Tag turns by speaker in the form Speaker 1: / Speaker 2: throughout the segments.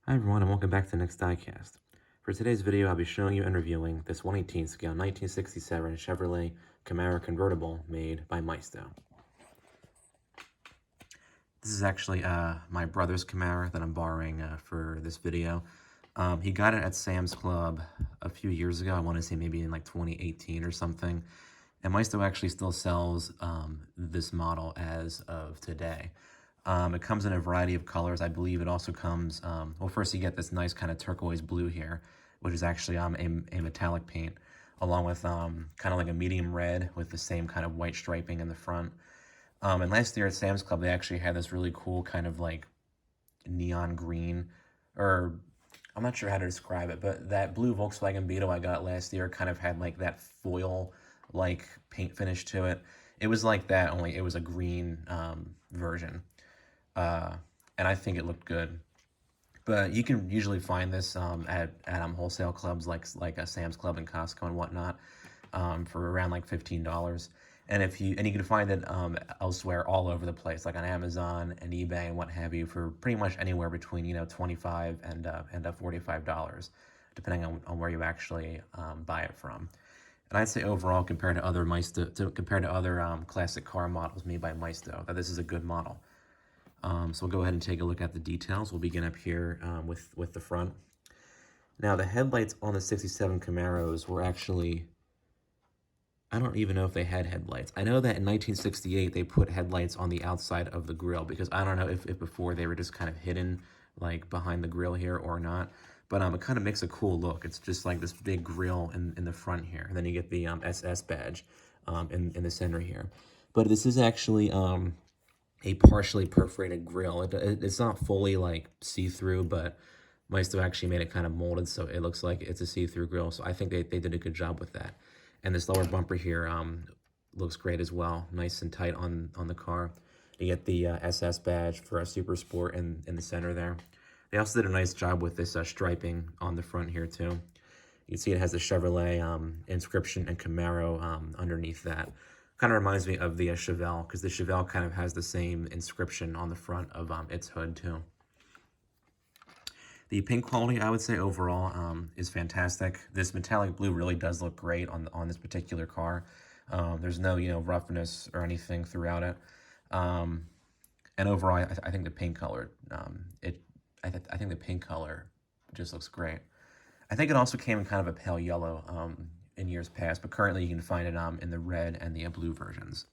Speaker 1: Hi everyone and welcome back to the next diecast. For today's video I'll be showing you and reviewing this 1/18 scale 1967 Chevrolet Camaro convertible made by Maisto. This is actually my brother's Camaro that I'm borrowing for this video. He got it at Sam's Club a few years ago. I want to say maybe in like 2018 or something. And Maisto actually still sells this model as of today. It comes in a variety of colors. I believe it also comes, well, first you get this nice kind of turquoise blue here, which is actually a metallic paint, along with kind of like a medium red with the same kind of white striping in the front. And last year at Sam's Club, they actually had this really cool kind of like neon green, or I'm not sure how to describe it, but that blue Volkswagen Beetle I got last year kind of had like that foil-like paint finish to it. It was like that, only it was a green version. And I think it looked good. But you can usually find this at wholesale clubs like a Sam's Club and Costco and whatnot for around like $15. And you can find it elsewhere all over the place, like on Amazon and eBay and what have you, for pretty much anywhere between $25 and $45, depending on where you actually buy it from. And I'd say overall, compared to other classic car models made by Maisto, that this is a good model. So we'll go ahead and take a look at the details. We'll begin up here with the front. Now the headlights on the 67 Camaros were actually, I don't even know if they had headlights. I know that in 1968 they put headlights on the outside of the grille, because I don't know if before they were just kind of hidden like behind the grille here or not. But it kind of makes a cool look. It's just like this big grille in the front here. And then you get the SS badge in the center here. But this is actually a partially perforated grill. It's not fully like see-through, but Maisto actually made it kind of molded so it looks like it's a see-through grill. So I think they did a good job with that. And this lower bumper here looks great as well. Nice and tight on the car. You get the SS badge for a Super Sport in the center there. They also did a nice job with this striping on the front here too. You can see it has the Chevrolet inscription and Camaro underneath that. Kind of reminds me of the Chevelle, because the Chevelle kind of has the same inscription on the front of its hood too. The paint quality, I would say overall, is fantastic. This metallic blue really does look great on this particular car. There's no roughness or anything throughout it. And overall, I think the paint color, I think the paint color just looks great. I think it also came in kind of a pale yellow in years past, but currently you can find it in the red and the blue versions.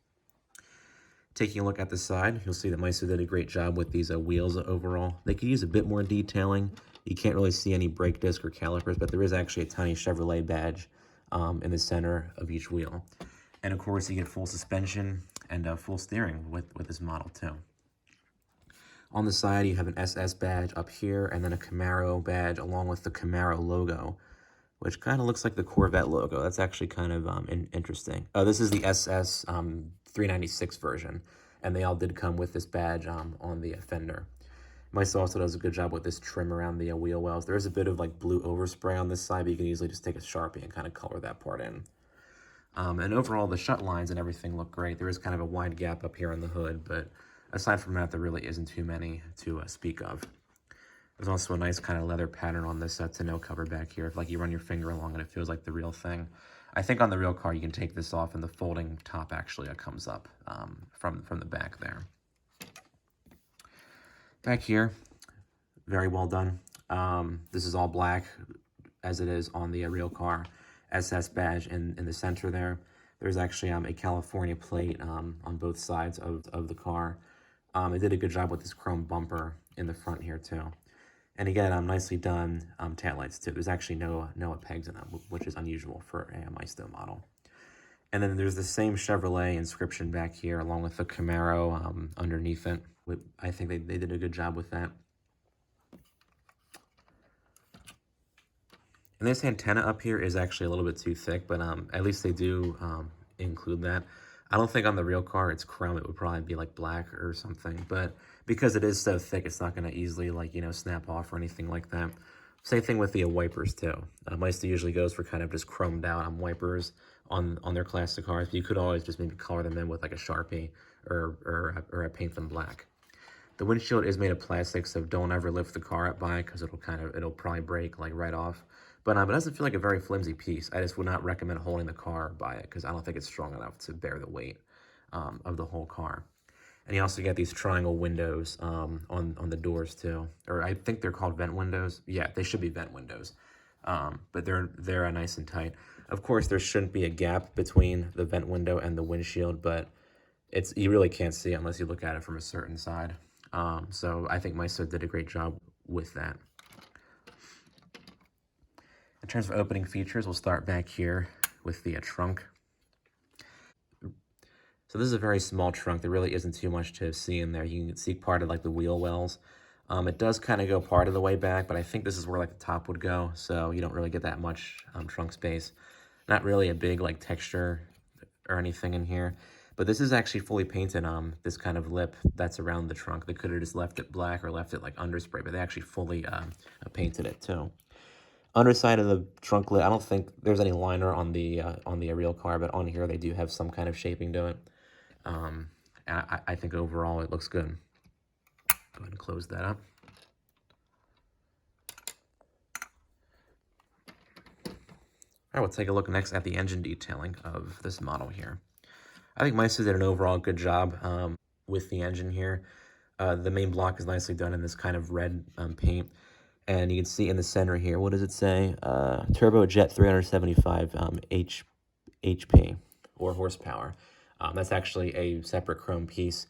Speaker 1: Taking a look at the side, you'll see that Maisto did a great job with these wheels overall. They could use a bit more detailing. You can't really see any brake disc or calipers, but there is actually a tiny Chevrolet badge in the center of each wheel. And of course, you get full suspension and full steering with this model too. On the side, you have an SS badge up here, and then a Camaro badge along with the Camaro logo, which kind of looks like the Corvette logo. That's actually kind of interesting. This is the SS 396 version, and they all did come with this badge on the fender. Maisto also does a good job with this trim around the wheel wells. There is a bit of like blue overspray on this side, but you can easily just take a Sharpie and kind of color that part in. And overall, the shut lines and everything look great. There is kind of a wide gap up here on the hood, but aside from that, there really isn't too many to speak of. There's also a nice kind of leather pattern on this tonneau cover back here. If like you run your finger along it, it feels like the real thing. I think on the real car, you can take this off and the folding top actually comes up from the back there. Back here, very well done. This is all black, as it is on the real car. SS badge in the center there. There's actually a California plate on both sides of the car. It did a good job with this chrome bumper in the front here too. And again, nicely done taillights too. There's actually no pegs in them, which is unusual for a Maisto model. And then there's the same Chevrolet inscription back here, along with the Camaro underneath it. I think they did a good job with that. And this antenna up here is actually a little bit too thick, but at least they do include that. I don't think on the real car it's chrome. It would probably be like black or something, but because it is so thick, it's not going to easily like, snap off or anything like that. Same thing with the wipers too. Maisto usually goes for kind of just chromed out wipers on their classic cars. You could always just maybe color them in with like a Sharpie or paint them black. The windshield is made of plastic, so don't ever lift the car up by it because it'll probably break like right off. But it doesn't feel like a very flimsy piece. I just would not recommend holding the car by it because I don't think it's strong enough to bear the weight of the whole car. And you also get these triangle windows on the doors too, or I think they're called vent windows. Yeah, they should be vent windows, but they're nice and tight. Of course, there shouldn't be a gap between the vent window and the windshield, but you really can't see it unless you look at it from a certain side. So I think Maisto did a great job with that. In terms of opening features, we'll start back here with the trunk. So this is a very small trunk. There really isn't too much to see in there. You can see part of like the wheel wells. It does kind of go part of the way back, but I think this is where like the top would go, so you don't really get that much trunk space. Not really a big like texture or anything in here, but this is actually fully painted. This kind of lip that's around the trunk. They could have just left it black or left it like underspray, but they actually fully painted it too. Underside of the trunk lid, I don't think there's any liner on the real car, but on here they do have some kind of shaping to it. And I think overall it looks good. Go ahead and close that up. All right, we'll take a look next at the engine detailing of this model here. I think Maisto did an overall good job with the engine here. The main block is nicely done in this kind of red paint. And you can see in the center here, what does it say? Turbojet 375 HP or horsepower. That's actually a separate chrome piece.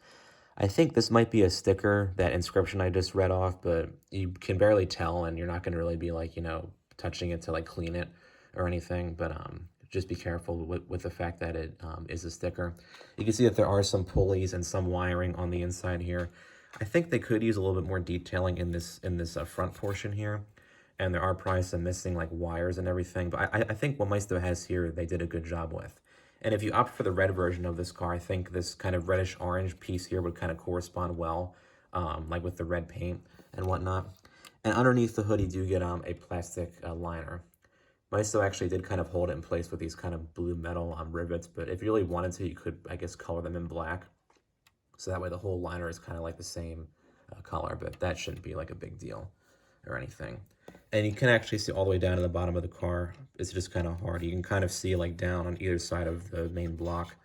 Speaker 1: I think this might be a sticker, that inscription I just read off, but you can barely tell, and you're not going to really be like, touching it to like clean it or anything. But just be careful with the fact that it is a sticker. You can see that there are some pulleys and some wiring on the inside here. I think they could use a little bit more detailing in this front portion here. And there are probably some missing like wires and everything. But I think what Maisto has here, they did a good job with. And if you opt for the red version of this car, I think this kind of reddish orange piece here would kind of correspond well, like with the red paint and whatnot. And underneath the hood, you do get a plastic liner. Maisto actually did kind of hold it in place with these kind of blue metal rivets, but if you really wanted to, you could, I guess, color them in black. So that way the whole liner is kind of like the same color, but that shouldn't be like a big deal or anything. And you can actually see all the way down to the bottom of the car. It's just kind of hard. You can kind of see like down on either side of the main block,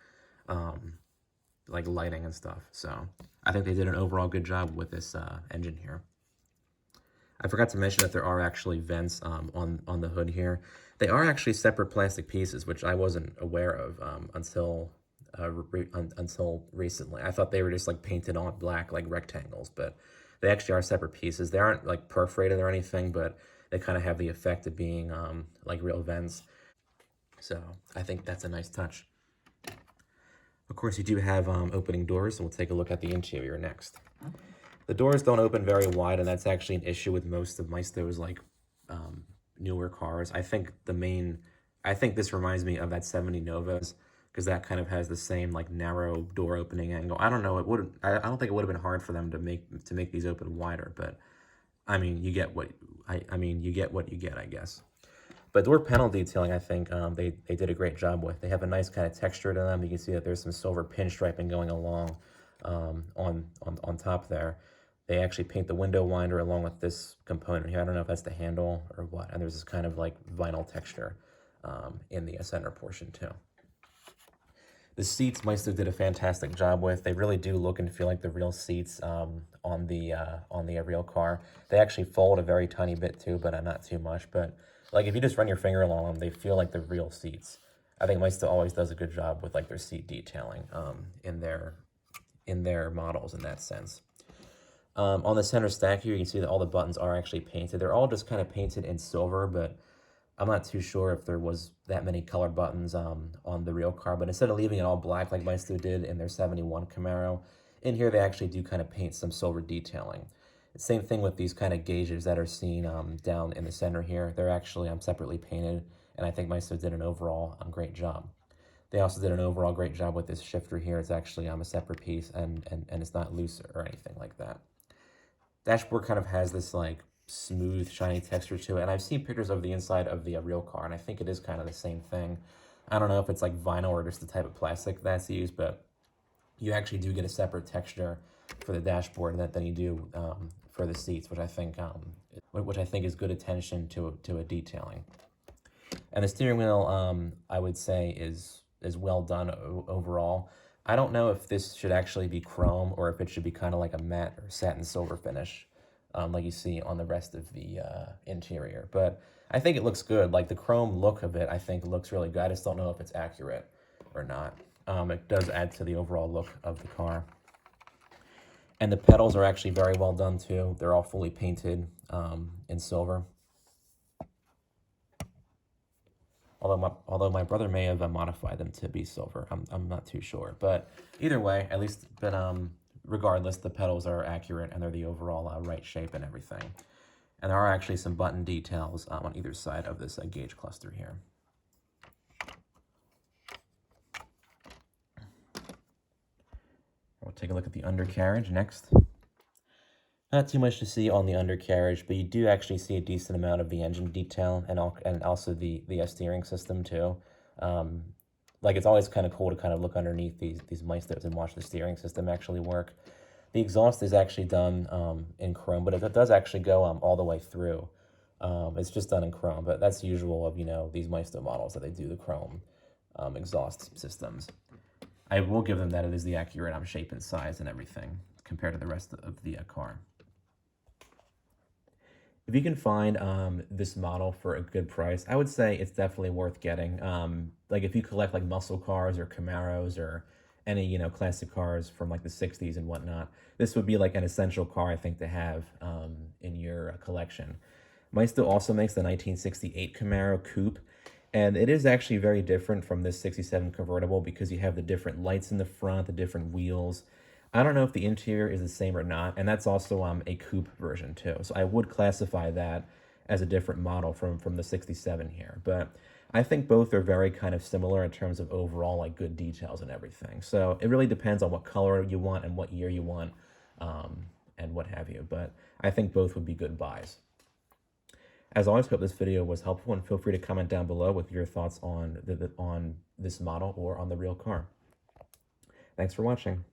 Speaker 1: like lighting and stuff. So I think they did an overall good job with this engine here. I forgot to mention that there are actually vents on the hood here. They are actually separate plastic pieces, which I wasn't aware of until recently. I thought they were just like painted on black like rectangles, but they actually are separate pieces. They aren't like perforated or anything, but they kind of have the effect of being like real vents. So I think that's a nice touch. Of course, you do have opening doors, and we'll take a look at the interior next. The doors don't open very wide, and that's actually an issue with most of Maisto's like newer cars. I think this reminds me of that 70 Novas, because that kind of has the same like narrow door opening angle. I don't know. I don't think it would have been hard for them to make these open wider, but I mean, you get what you get, I guess. But door panel detailing, I think they did a great job with. They have a nice kind of texture to them. You can see that there's some silver pinstriping going along on top there. They actually paint the window winder along with this component here. I don't know if that's the handle or what. And there's this kind of like vinyl texture in the center portion too. The seats Maisto did a fantastic job with. They really do look and feel like the real seats on the real car. They actually fold a very tiny bit too, but not too much. But like if you just run your finger along them, they feel like the real seats. I think Maisto always does a good job with like their seat detailing in their models in that sense. On the center stack here, you can see that all the buttons are actually painted. They're all just kind of painted in silver, but I'm not too sure if there was that many color buttons on the real car. But instead of leaving it all black like Maisto did in their 71 Camaro, in here they actually do kind of paint some silver detailing. Same thing with these kind of gauges that are seen down in the center here. They're actually separately painted, and I think Maisto did an overall great job. They also did an overall great job with this shifter here. It's actually a separate piece, and it's not loose or anything like that. Dashboard kind of has this like smooth, shiny texture to it, and I've seen pictures of the inside of the real car, and I think it is kind of the same thing. I don't know if it's like vinyl or just the type of plastic that's used, but you actually do get a separate texture for the dashboard than you do for the seats, which I think is good attention to a detailing. And the steering wheel, I would say, is well done overall. I don't know if this should actually be chrome or if it should be kind of like a matte or satin silver finish, like you see on the rest of the interior. But I think it looks good. Like the chrome look of it, I think looks really good. I just don't know if it's accurate or not. It does add to the overall look of the car. And the pedals are actually very well done too. They're all fully painted in silver. Although my brother may have modified them to be silver, I'm not too sure. But either way, regardless, the pedals are accurate and they're the overall right shape and everything. And there are actually some button details on either side of this gauge cluster here. We'll take a look at the undercarriage next. Not too much to see on the undercarriage, but you do actually see a decent amount of the engine detail and also the steering system too. Like it's always kind of cool to kind of look underneath these Maistos and watch the steering system actually work. The exhaust is actually done in chrome, but it does actually go all the way through. It's just done in chrome, but that's usual of these Maisto models that they do the chrome exhaust systems. I will give them that it is the accurate shape and size and everything compared to the rest of the car. If you can find this model for a good price, I would say it's definitely worth getting. Like if you collect like muscle cars or Camaros or any classic cars from like the 60s and whatnot, this would be like an essential car I think to have in your collection. Maisto also makes the 1968 Camaro Coupe, and it is actually very different from this 67 convertible because you have the different lights in the front, the different wheels. I don't know if the interior is the same or not, and that's also a coupe version too. So I would classify that as a different model from the 67 here. But I think both are very kind of similar in terms of overall like good details and everything. So it really depends on what color you want and what year you want and what have you. But I think both would be good buys. As always, hope this video was helpful, and feel free to comment down below with your thoughts on this model or on the real car. Thanks for watching.